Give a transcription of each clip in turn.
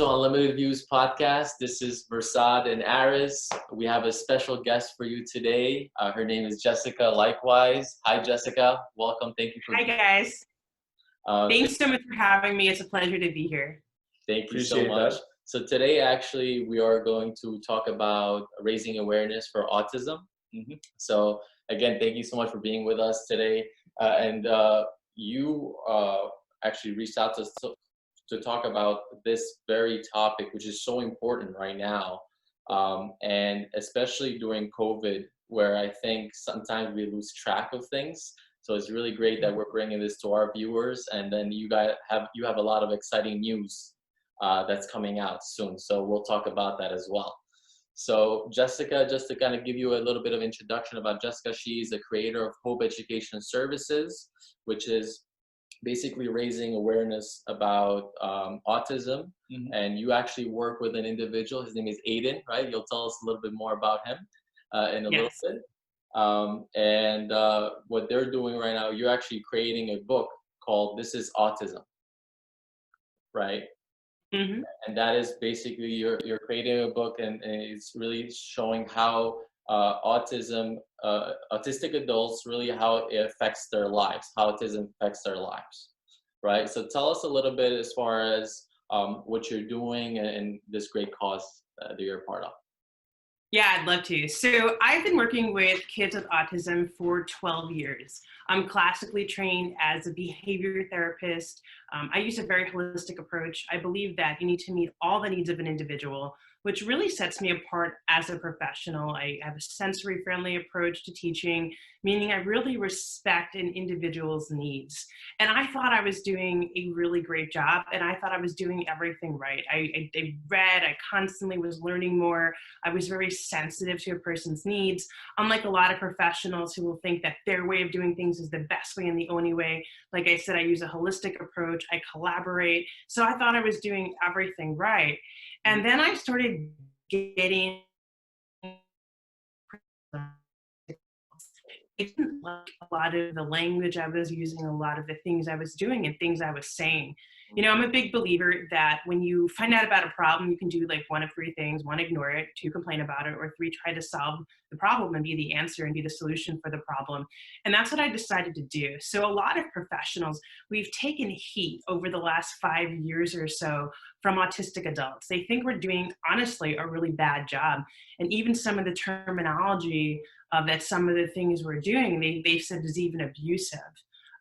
to Unlimited Views podcast. This is Versad and Aris. We have a special guest for you today. Her name is Jessica Leichtweisz. Hi, Jessica. Welcome. Thank you for. Hi, guys. Thanks so much for having me. It's a pleasure to be here. Thank you so much. So today, actually, we are going to talk about raising awareness for autism. So again, thank you so much for being with us today. You actually reached out to talk about this very topic, which is so important right now, and especially during COVID, where I think sometimes we lose track of things. So it's really great that we're bringing this to our viewers, and then you have a lot of exciting news that's coming out soon. So we'll talk about that as well. So Jessica, just to kind of give you a little bit of introduction about Jessica, she's the creator of Hope Education Services, which is basically raising awareness about autism. And you actually work with an individual. His name is Aiden, right? You'll tell us a little bit more about him in a little bit. What they're doing right now, you're actually creating a book called This is Autism, right? And that is basically you're creating a book, and it's really showing how autistic adults, really how it affects their lives, how autism affects their lives, right? So tell us a little bit as far as what you're doing and this great cause that you're a part of. Yeah, I'd love to. So I've been working with kids with autism for 12 years. I'm classically trained as a behavior therapist. I use a very holistic approach. I believe that you need to meet all the needs of an individual, which really sets me apart as a professional. I have a sensory-friendly approach to teaching, meaning I really respect an individual's needs. And I thought I was doing a really great job, and I thought I was doing everything right. I read, I constantly was learning more. I was very sensitive to a person's needs, unlike a lot of professionals who will think that their way of doing things is the best way and the only way. Like I said, I use a holistic approach, I collaborate. So I thought I was doing everything right. And then I started getting, I didn't like a lot of the language I was using, a lot of the things I was doing and things I was saying. You know, I'm a big believer that when you find out about a problem, you can do like one of three things: one, ignore it; two, complain about it; or three, try to solve the problem and be the answer and be the solution for the problem. And that's what I decided to do. So a lot of professionals, we've taken heat over the last 5 years or so from autistic adults. They think we're doing, honestly, a really bad job. And even some of the terminology that some of the things we're doing, they said is even abusive.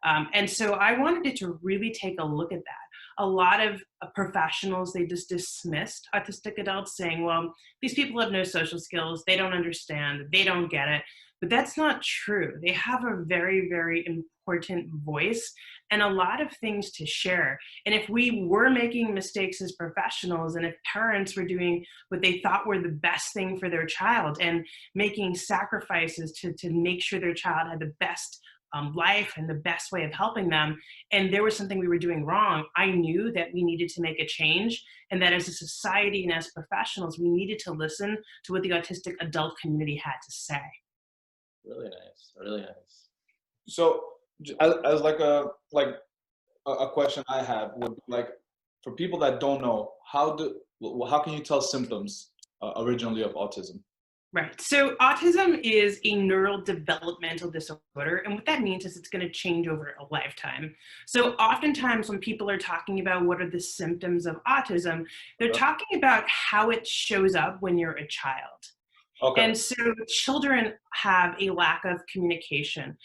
And so I wanted to really take a look at that. A lot of professionals, they just dismissed autistic adults, saying, well, these people have no social skills, they don't understand, they don't get it. But that's not true. They have a very, very important voice and a lot of things to share. And if we were making mistakes as professionals, and if parents were doing what they thought were the best thing for their child and making sacrifices to make sure their child had the best life and the best way of helping them, and there was something we were doing wrong, I knew that we needed to make a change, and that as a society and as professionals, we needed to listen to what the autistic adult community had to say. Really nice, really nice. So, as like a question I have would be like, for people that don't know, how can you tell symptoms originally of autism? Right. So autism is a neurodevelopmental disorder. And what that means is it's going to change over a lifetime. So oftentimes when people are talking about what are the symptoms of autism, they're talking about how it shows up when you're a child. Okay. And so children have a lack of communication.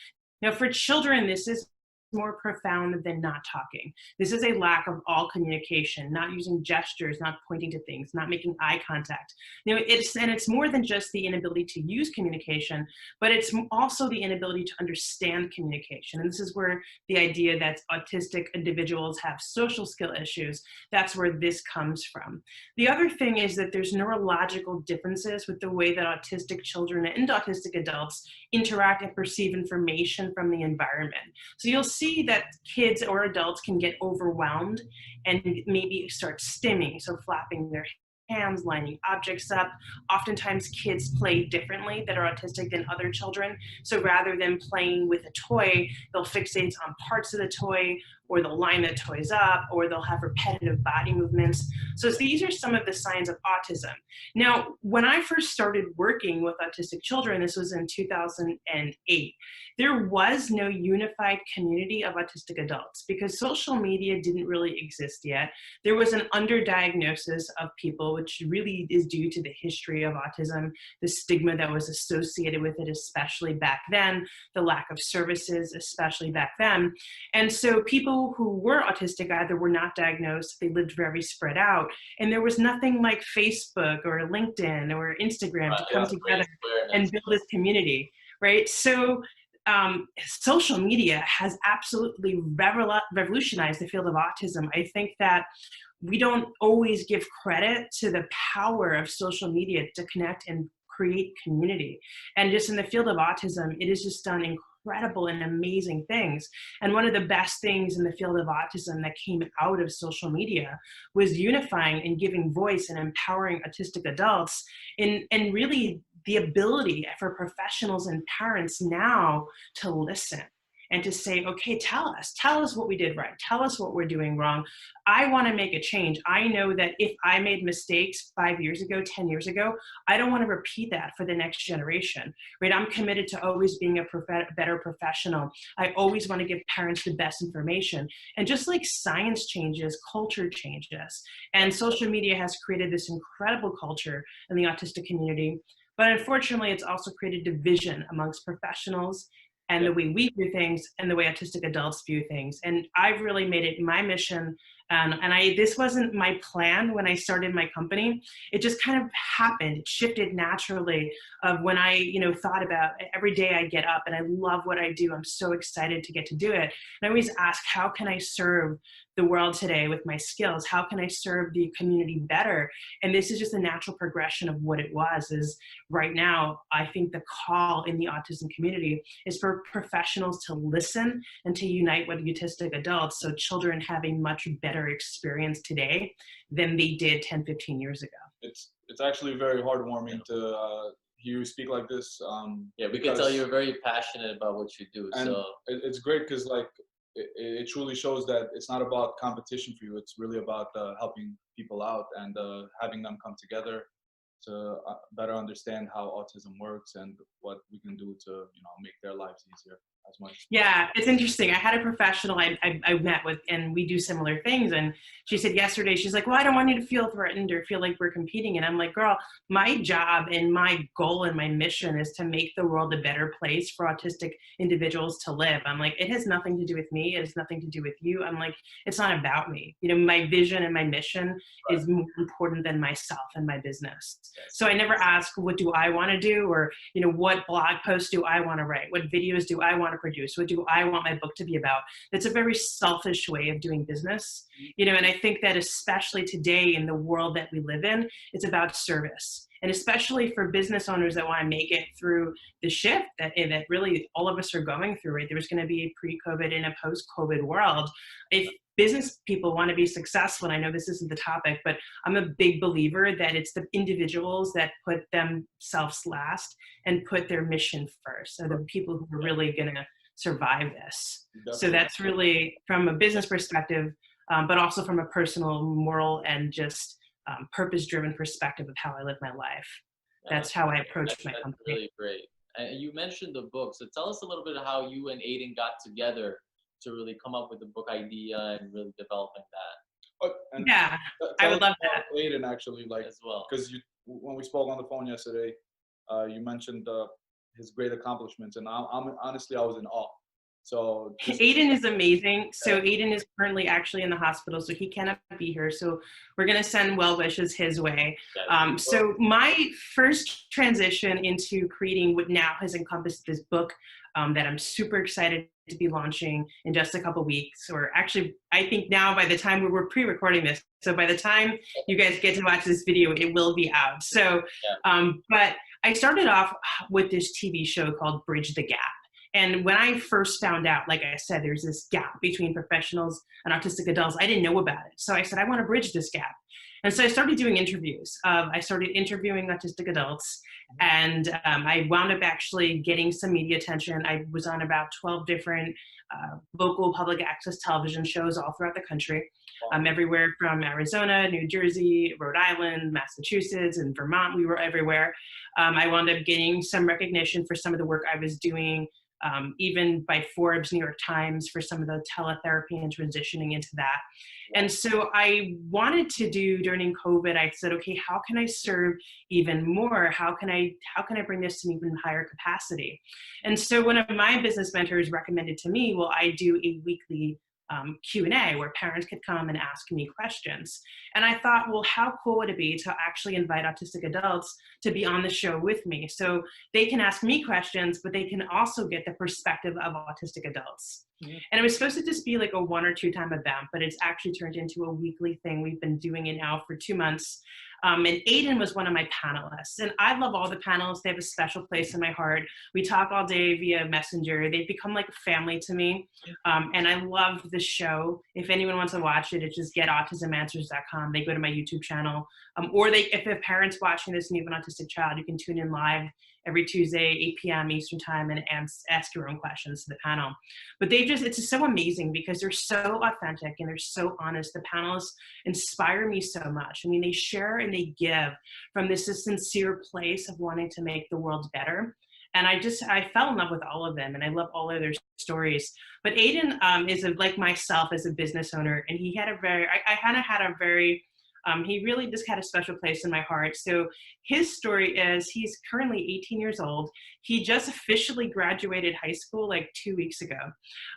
Now for children, this is more profound than not talking. This is a lack of all communication, not using gestures, not pointing to things, not making eye contact. You know, it's more than just the inability to use communication, but it's also the inability to understand communication. And this is where the idea that autistic individuals have social skill issues, that's where this comes from. The other thing is that there's neurological differences with the way that autistic children and autistic adults interact and perceive information from the environment. So you'll see that kids or adults can get overwhelmed and maybe start stimming, so flapping their hands, lining objects up. Oftentimes kids play differently that are autistic than other children. So rather than playing with a toy, they'll fixate on parts of the toy, or they'll line their toys up, or they'll have repetitive body movements. So these are some of the signs of autism. Now, when I first started working with autistic children, this was in 2008, there was no unified community of autistic adults because social media didn't really exist yet. There was an underdiagnosis of people, which really is due to the history of autism, the stigma that was associated with it, especially back then, the lack of services, especially back then. And so people who were autistic either were not diagnosed, they lived very spread out, and there was nothing like Facebook or LinkedIn or Instagram to come together and build this community, right? So social media has absolutely revolutionized the field of autism. I think that we don't always give credit to the power of social media to connect and create community. And just in the field of autism, it has just done incredible and amazing things. And one of the best things in the field of autism that came out of social media was unifying and giving voice and empowering autistic adults and really the ability for professionals and parents now to listen and to say, okay, tell us what we did right. Tell us what we're doing wrong. I want to make a change. I know that if I made mistakes 5 years ago, 10 years ago, I don't want to repeat that for the next generation, right? I'm committed to always being a better professional. I always want to give parents the best information. And just like science changes, culture changes. And social media has created this incredible culture in the autistic community. But unfortunately, it's also created division amongst professionals and the way we view things and the way autistic adults view things. And I've really made it my mission. This wasn't my plan when I started my company. It just kind of happened. It shifted naturally of when I, thought about every day I get up and I love what I do. I'm so excited to get to do it. And I always ask, how can I serve the world today with my skills? How can I serve the community better? And this is just a natural progression of what it was. Is right now, I think the call in the autism community is for professionals to listen and to unite with autistic adults, so children have a much better experience today than they did 10, 15 years ago. It's actually very heartwarming to hear you speak like this. Yeah, we can tell you're very passionate about what you do. And so it's great because it truly shows that it's not about competition for you. It's really about helping people out and having them come together to better understand how autism works and what we can do to make their lives easier as much. Yeah, it's interesting. I had a professional I met with, and we do similar things. And she said yesterday, she's like, well, I don't want you to feel threatened or feel like we're competing. And I'm like, girl, my job and my goal and my mission is to make the world a better place for autistic individuals to live. I'm like, it has nothing to do with me. It has nothing to do with you. I'm like, it's not about me. My vision and my mission is more important than myself and my business. So I never ask, what do I want to do? Or, what blog posts do I want to write? What videos do I want to produce? What do I want my book to be about? That's a very selfish way of doing business, and I think that especially today in the world that we live in, it's about service. And especially for business owners that want to make it through the shift that really all of us are going through, right? There's going to be a pre-COVID and a post-COVID world. If business people want to be successful, and I know this isn't the topic, but I'm a big believer that it's the individuals that put themselves last and put their mission first are the people who are really going to survive this. Definitely. So that's really from a business perspective, but also from a personal, moral, and just purpose-driven perspective of how I live my life. That's how I approach my company. That's really great. And you mentioned the book, so tell us a little bit of how you and Aiden got together to really come up with the book idea and really developing that. Yeah, I would love that. Aiden actually, as well, because when we spoke on the phone yesterday, you mentioned his great accomplishments, and honestly I was in awe. So Aiden is amazing. So Aiden is currently actually in the hospital, so he cannot be here. So we're going to send well wishes his way. So my first transition into creating what now has encompassed this book that I'm super excited to be launching in just a couple weeks, or actually, I think now by the time we're pre-recording this, so by the time you guys get to watch this video, it will be out. So, but I started off with this TV show called Bridge the Gap. And when I first found out, like I said, there's this gap between professionals and autistic adults, I didn't know about it. So I said, I want to bridge this gap. And so I started doing interviews. I started interviewing autistic adults, and I wound up actually getting some media attention. I was on about 12 different local public access television shows all throughout the country, everywhere from Arizona, New Jersey, Rhode Island, Massachusetts, and Vermont. We were everywhere. I wound up getting some recognition for some of the work I was doing, even by Forbes, New York Times, for some of the teletherapy and transitioning into that. And so I wanted to do, during COVID, I said, okay, how can I serve even more? How can I bring this to an even higher capacity? And so one of my business mentors recommended to me, well, I do a weekly Q&A where parents could come and ask me questions. And I thought, well, how cool would it be to actually invite autistic adults to be on the show with me? So they can ask me questions, but they can also get the perspective of autistic adults. Mm-hmm. And it was supposed to just be like a 1 or 2 time event, but it's actually turned into a weekly thing. We've been doing it now for 2 months. And Aiden was one of my panelists. And I love all the panelists. They have a special place in my heart. We talk all day via Messenger. They've become like a family to me. And I love the show. If anyone wants to watch it, it's just getautismanswers.com. They go to my YouTube channel. Or if they have parents watching this and you have an autistic child, you can tune in live every Tuesday, 8 p.m. Eastern time, and ask your own questions to the panel. But it's just so amazing because they're so authentic and they're so honest. The panelists inspire me so much. I mean, they share and they give from this sincere place of wanting to make the world better. And I fell in love with all of them, and I love all of their stories. But Aiden is like myself as a business owner, and he had he really just had a special place in my heart. So his story is, he's currently 18 years old. He just officially graduated high school like 2 weeks ago.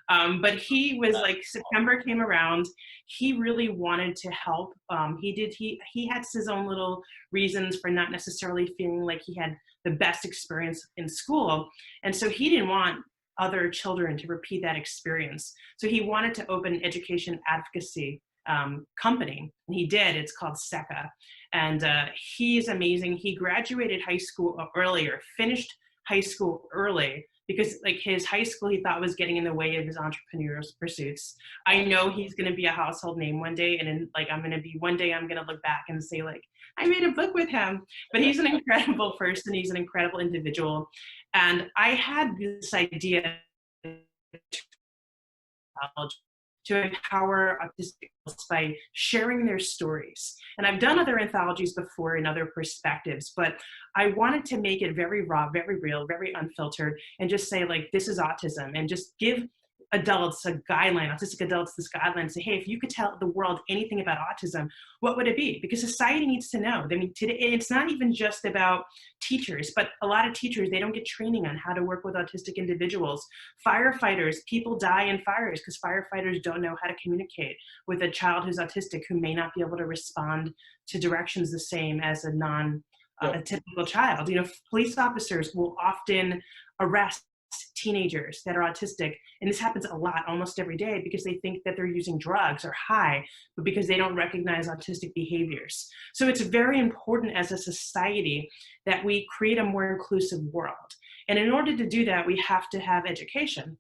But he was like, September came around, he really wanted to help. He had his own little reasons for not necessarily feeling like he had the best experience in school. And so he didn't want other children to repeat that experience. So he wanted to open an education advocacy company, and he did. It's called SECA, and he's amazing. He graduated high school earlier, finished high school early, because like his high school he thought was getting in the way of his entrepreneurial pursuits. I know he's going to be a household name one day, and I'm going to look back and say like, I made a book with him. But he's an incredible person. He's an incredible individual, and I had this idea to empower autistic adults by sharing their stories. And I've done other anthologies before in other perspectives, but I wanted to make it very raw, very real, very unfiltered, and just say like, this is autism, and just give adults a guideline, autistic adults this guideline, and say, hey, if you could tell the world anything about autism, what would it be? Because society needs to know. I mean, today, it's not even just about teachers, but a lot of teachers, they don't get training on how to work with autistic individuals. Firefighters, people die in fires because firefighters don't know how to communicate with a child who's autistic, who may not be able to respond to directions the same as a typical child. You know, police officers will often arrest teenagers that are autistic, and this happens a lot, almost every day, because they think that they're using drugs or high, but because they don't recognize autistic behaviors. So it's very important as a society that we create a more inclusive world. And in order to do that, we have to have education.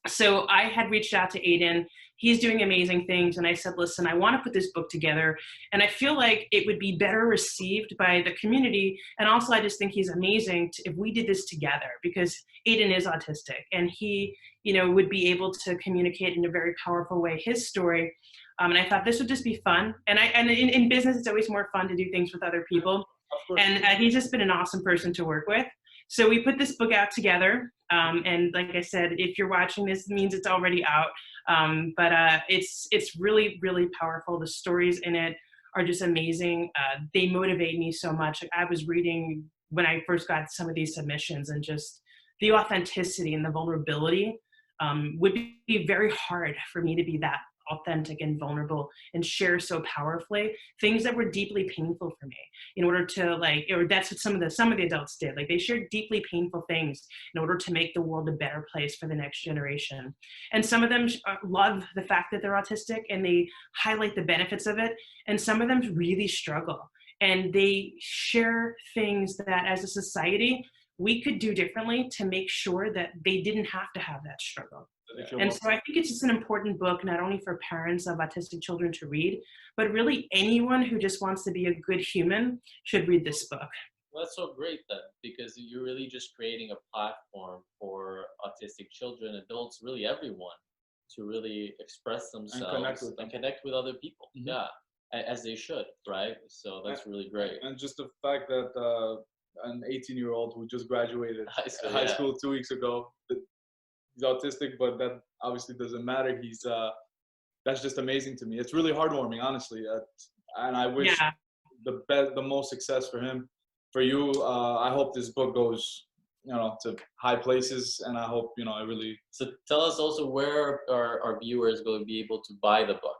So I had reached out to Aiden. He's doing amazing things. And I said, listen, I want to put this book together. And I feel like it would be better received by the community. And also, I just think he's amazing if we did this together, because Aiden is autistic, and he, would be able to communicate in a very powerful way his story. And I thought this would just be fun. And in business, it's always more fun to do things with other people. And he's just been an awesome person to work with. So we put this book out together. And like I said, if you're watching this, it means it's already out. But it's really, really powerful. The stories in it are just amazing. They motivate me so much. I was reading when I first got some of these submissions, and just the authenticity and the vulnerability would be very hard for me to be that authentic and vulnerable and share so powerfully things that were deeply painful for me, in order to or that's what some of the adults did. Like, they shared deeply painful things in order to make the world a better place for the next generation. And some of them love the fact that they're autistic, and they highlight the benefits of it. And some of them really struggle, and they share things that as a society we could do differently to make sure that they didn't have to have that struggle. If you And want so I think it's just an important book, not only for parents of autistic children to read, but really anyone who just wants to be a good human should read this book. Well, that's so great then, because you're really just creating a platform for autistic children, adults, really everyone, to really express and connect themselves with them. and connect with other people. Mhm. Yeah, as they should, right? So that's really great. And just the fact that an 18-year-old who just graduated High school, high yeah. school 2 weeks ago, he's autistic, but that obviously doesn't matter. He's that's just amazing to me. It's really heartwarming, honestly, and I wish Yeah. the most success for him. For you, I hope this book goes, to high places, and I hope, I really. So tell us also where our viewers will be able to buy the book.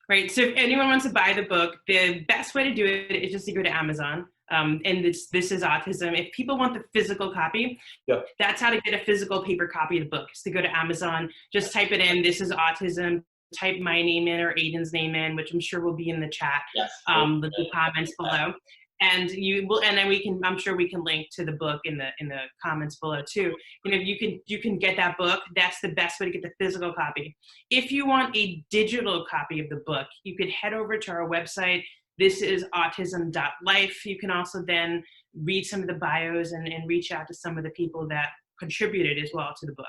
Right. So if anyone wants to buy the book, the best way to do it is just to go to Amazon. And this is Autism. If people want the physical copy, Yeah. that's how to get a physical paper copy of the book. Is to go to Amazon, just type it in. This is Autism. Type my name in or Aiden's name in, which I'm sure will be in the chat, Yes. the comments below. And you will, and then I'm sure we can link to the book in the comments below too. You can get that book. That's the best way to get the physical copy. If you want a digital copy of the book, you could head over to our website. This is autism.life. You can also then read some of the bios and reach out to some of the people that contributed as well to the book.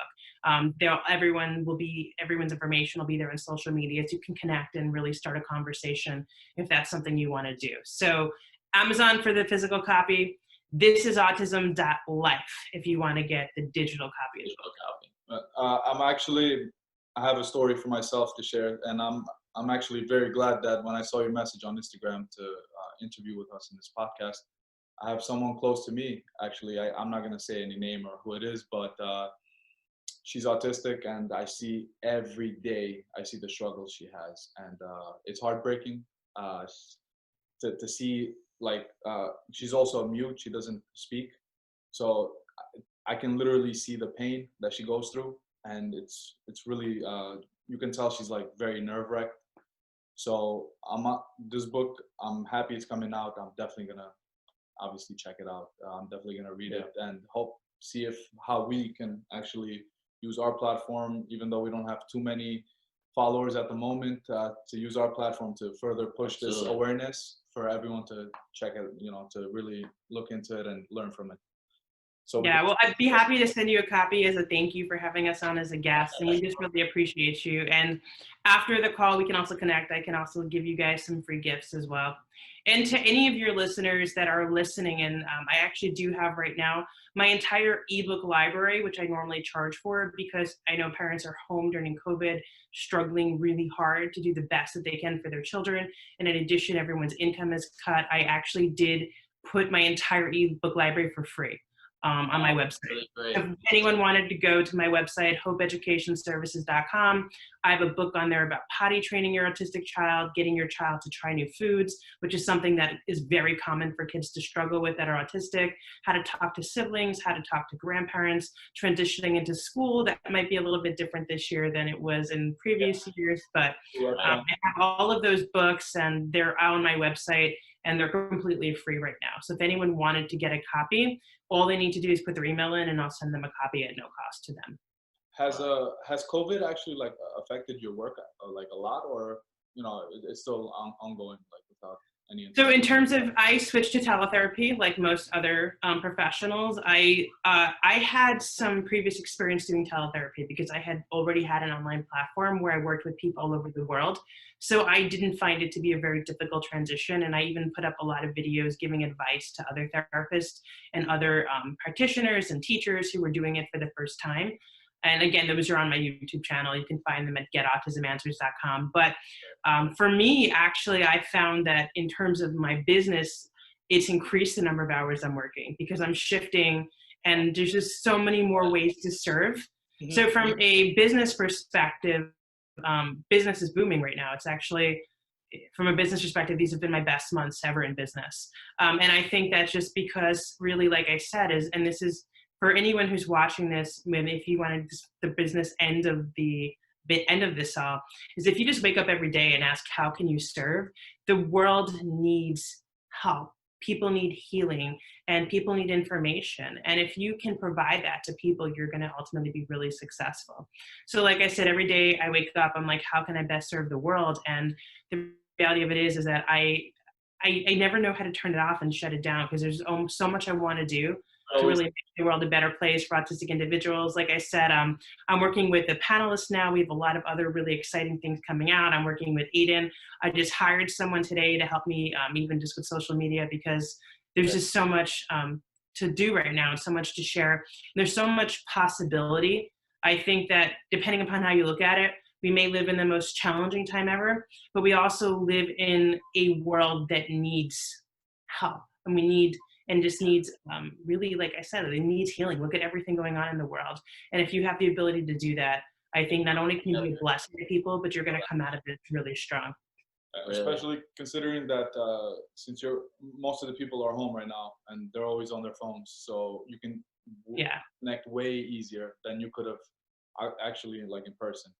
Everyone's information will be there on social media, so you can connect and really start a conversation if that's something you want to do. So Amazon for the physical copy. This is autism.life if you want to get the digital copy of the book. I have a story for myself to share, and I'm actually very glad that when I saw your message on Instagram to interview with us in this podcast, I have someone close to me. Actually, I'm not gonna say any name or who it is, but she's autistic, and I see every day. I see the struggles she has, and it's heartbreaking to see. Like she's also mute. She doesn't speak, so I can literally see the pain that she goes through, and it's really you can tell she's like very nerve-wracked. So this book, I'm happy it's coming out. I'm definitely gonna obviously check it out. I'm definitely gonna read it and see how we can actually use our platform, even though we don't have too many followers at the moment, to use our platform to further push this awareness for everyone to check it, to really look into it and learn from it. So yeah, well, I'd be happy to send you a copy as a thank you for having us on as a guest, and we just really appreciate you. And after the call, we can also connect. I can also give you guys some free gifts as well. And to any of your listeners that are listening, and I actually do have right now my entire ebook library, which I normally charge for because I know parents are home during COVID, struggling really hard to do the best that they can for their children. And in addition, everyone's income is cut. I actually did put my entire ebook library for free on my website. Really if anyone wanted to go to my website, hopeeducationservices.com, I have a book on there about potty training your autistic child, getting your child to try new foods, which is something that is very common for kids to struggle with that are autistic, how to talk to siblings, how to talk to grandparents, transitioning into school. That might be a little bit different this year than it was in previous years, but I have all of those books, and they're on my website, and they're completely free right now. So if anyone wanted to get a copy, all they need to do is put their email in, and I'll send them a copy at no cost to them. Has COVID actually affected your work a lot, or it's still ongoing without any? So in terms of, I switched to teletherapy like most other professionals. I had some previous experience doing teletherapy because I had already had an online platform where I worked with people all over the world. So I didn't find it to be a very difficult transition. And I even put up a lot of videos giving advice to other therapists and other practitioners and teachers who were doing it for the first time. And again, those are on my YouTube channel. You can find them at getautismanswers.com. But for me, actually, I found that in terms of my business, it's increased the number of hours I'm working because I'm shifting, and there's just so many more ways to serve. Mm-hmm. So from a business perspective, business is booming right now. It's actually, from a business perspective, these have been my best months ever in business. And I think that's just because really, like I said, and this is, for anyone who's watching this, if you wanted the business end of this all, is if you just wake up every day and ask, how can you serve? The world needs help. people need healing and people need information. And if you can provide that to people, you're going to ultimately be really successful. So like I said, every day I wake up, I'm like, how can I best serve the world? And the reality of it is that I never know how to turn it off and shut it down, because there's so much I want to do to really make the world a better place for autistic individuals. Like I said, I'm working with the panelists now. We have a lot of other really exciting things coming out. I'm working with Aiden. I just hired someone today to help me, even just with social media, because there's just so much to do right now and so much to share. There's so much possibility. I think that depending upon how you look at it, we may live in the most challenging time ever, but we also live in a world that needs help. And we need, and just needs really, like I said, it needs healing. Look at everything going on in the world. And if you have the ability to do that, I think not only can you be a blessing to people, but you're going to come out of it really strong. Especially considering that since most of the people are home right now and they're always on their phones, so you can connect way easier than you could have actually like in person.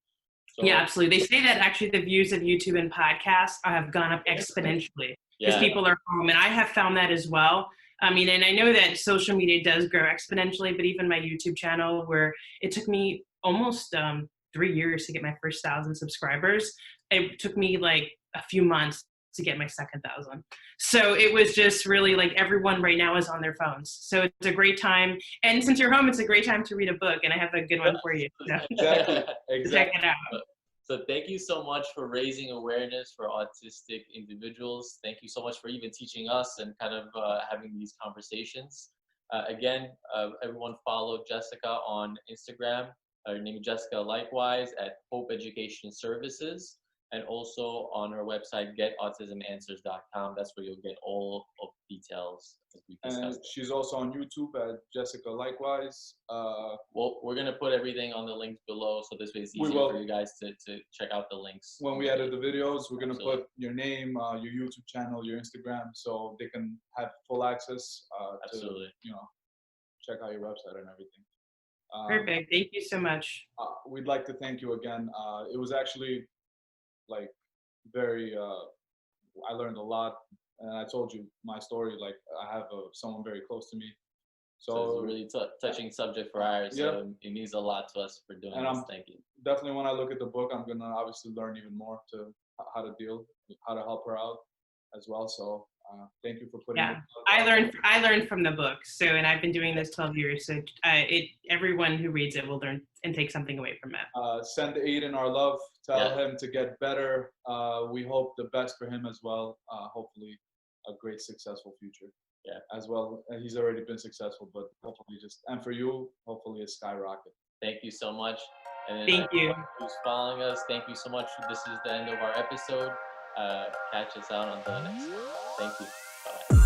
So, yeah, absolutely. They say that actually the views of YouTube and podcasts have gone up exponentially because people are home, and I have found that as well. I mean, and I know that social media does grow exponentially, but even my YouTube channel, where it took me almost 3 years to get my first 1,000 subscribers, it took me like a few months to get my second 1,000. So it was just really like everyone right now is on their phones. So it's a great time. And since you're home, it's a great time to read a book. And I have a good one for you. So exactly. check it out. So thank you so much for raising awareness for autistic individuals. Thank you so much for even teaching us and kind of having these conversations. Again, everyone follow Jessica on Instagram. Her name is Jessica Leichtweisz at Hope Education Services, and also on her website, getautismanswers.com. That's where you'll get all of the details as we discussed. And she's also on YouTube at Jessica Leichtweisz. Well, we're going to put everything on the links below, so this way it's easier for you guys to check out the links. When we edit the videos, we're going to put your name, your YouTube channel, your Instagram, so they can have full access to, check out your website and everything. Perfect. Thank you so much. We'd like to thank you again. It was actually like very, I learned a lot, and I told you my story, like I have someone very close to me. So it's a really touching subject for ours. So it means a lot to us for doing this. Thank you. Definitely when I look at the book, I'm going to obviously learn even more to how to help her out as well. So thank you for putting it. I learned from the book. So, and I've been doing this 12 years. So everyone who reads it will learn and take something away from it. Send Aiden our love. Tell him to get better. We hope the best for him as well. Hopefully a great successful future. As well. He's already been successful, but hopefully and for you, hopefully a skyrocket. Thank you so much. And thank you. Who's following us, thank you so much. This is the end of our episode. Catch us out on the next one. Thank you. Bye.